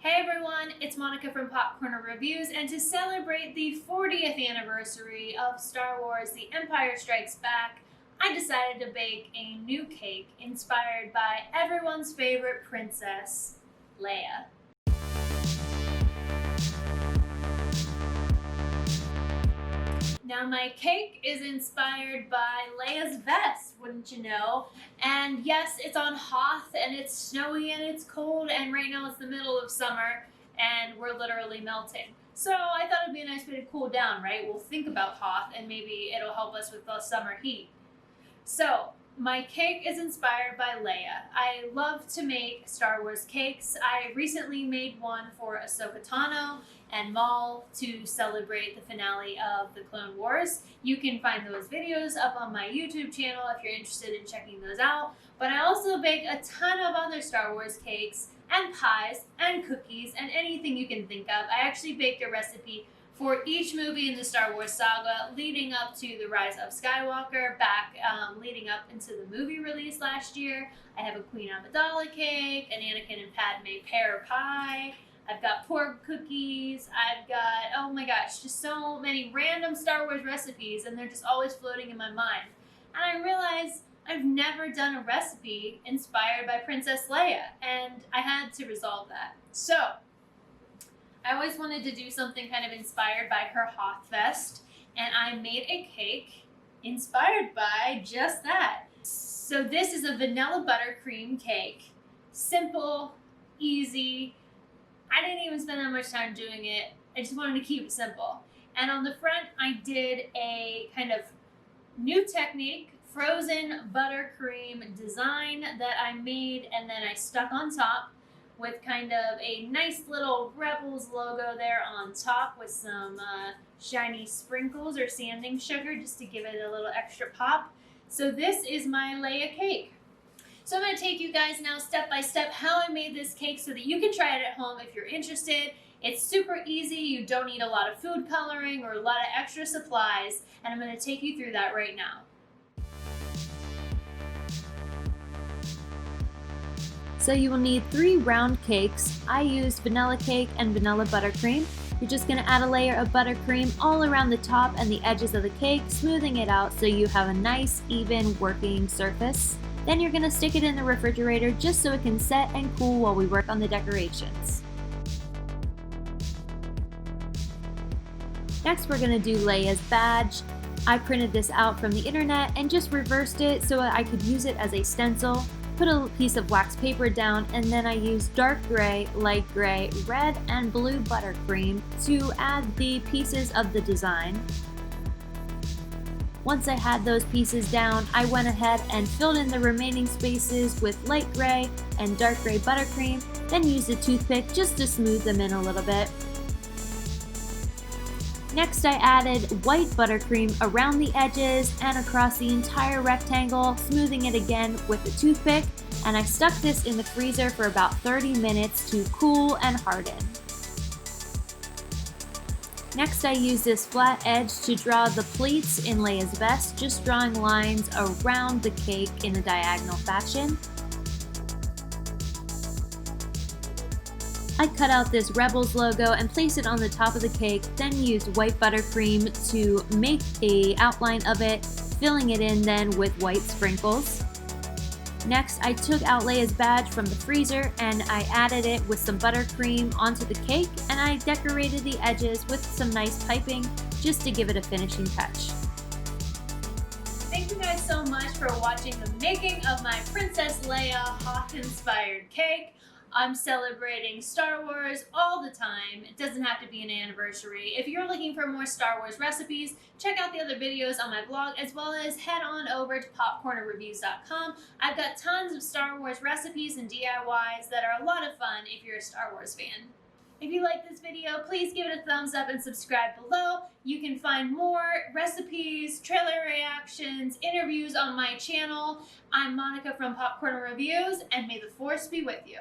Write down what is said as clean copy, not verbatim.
Hey everyone, it's Monica from Popcorner Reviews, and to celebrate the 40th anniversary of Star Wars The Empire Strikes Back, I decided to bake a new cake inspired by everyone's favorite princess, Leia. Now my cake is inspired by Leia's vest, wouldn't you know? And yes, it's on Hoth and it's snowy and it's cold, and right now it's the middle of summer and we're literally melting. So I thought it'd be a nice way to cool down, right? We'll think about Hoth and maybe it'll help us with the summer heat. So my cake is inspired by Leia. I love to make Star Wars cakes. I recently made one for Ahsoka Tano and Maul to celebrate the finale of the Clone Wars. You can find those videos up on my YouTube channel if you're interested in checking those out. But I also bake a ton of other Star Wars cakes and pies and cookies and anything you can think of. I actually baked a recipe for each movie in the Star Wars saga, leading up to The Rise of Skywalker, leading up into the movie release last year. I have a Queen Amidala cake, an Anakin and Padme pear pie. I've got pork cookies. I've got, oh my gosh, just so many random Star Wars recipes, and they're just always floating in my mind. And I realized I've never done a recipe inspired by Princess Leia, and I had to resolve that. So I always wanted to do something kind of inspired by her Hoth vest, and I made a cake inspired by just that. So this is a vanilla buttercream cake. Simple, easy. I didn't even spend that much time doing it. I just wanted to keep it simple. And on the front, I did a kind of new technique, frozen buttercream design that I made and then I stuck on top with kind of a nice little Rebels logo there on top with some shiny sprinkles or sanding sugar just to give it a little extra pop. So this is my Leia cake. So I'm going to take you guys now step by step how I made this cake so that you can try it at home if you're interested. It's super easy. You don't need a lot of food coloring or a lot of extra supplies, and I'm going to take you through that right now. So you will need 3 round cakes. I used vanilla cake and vanilla buttercream. You're just going to add a layer of buttercream all around the top and the edges of the cake, smoothing it out so you have a nice, even working surface. Then you're going to stick it in the refrigerator just so it can set and cool while we work on the decorations. Next, we're going to do Leia's badge. I printed this out from the internet and just reversed it so I could use it as a stencil. Put a piece of wax paper down, and then I used dark gray, light gray, red, and blue buttercream to add the pieces of the design. Once I had those pieces down, I went ahead and filled in the remaining spaces with light gray and dark gray buttercream, then used a toothpick just to smooth them in a little bit. Next, I added white buttercream around the edges and across the entire rectangle, smoothing it again with a toothpick, and I stuck this in the freezer for about 30 minutes to cool and harden. Next, I used this flat edge to draw the pleats in Leia's vest, just drawing lines around the cake in a diagonal fashion. I cut out this Rebels logo and placed it on the top of the cake, then used white buttercream to make an outline of it, filling it in then with white sprinkles. Next, I took out Leia's badge from the freezer and I added it with some buttercream onto the cake, and I decorated the edges with some nice piping just to give it a finishing touch. Thank you guys so much for watching the making of my Princess Leia Hoth-inspired cake. I'm celebrating Star Wars all the time. It doesn't have to be an anniversary. If you're looking for more Star Wars recipes, check out the other videos on my blog, as well as head on over to popcornerreviews.com. I've got tons of Star Wars recipes and DIYs that are a lot of fun if you're a Star Wars fan. If you like this video, please give it a thumbs up and subscribe below. You can find more recipes, trailer reactions, interviews on my channel. I'm Monica from Popcorner Reviews, and may the Force be with you.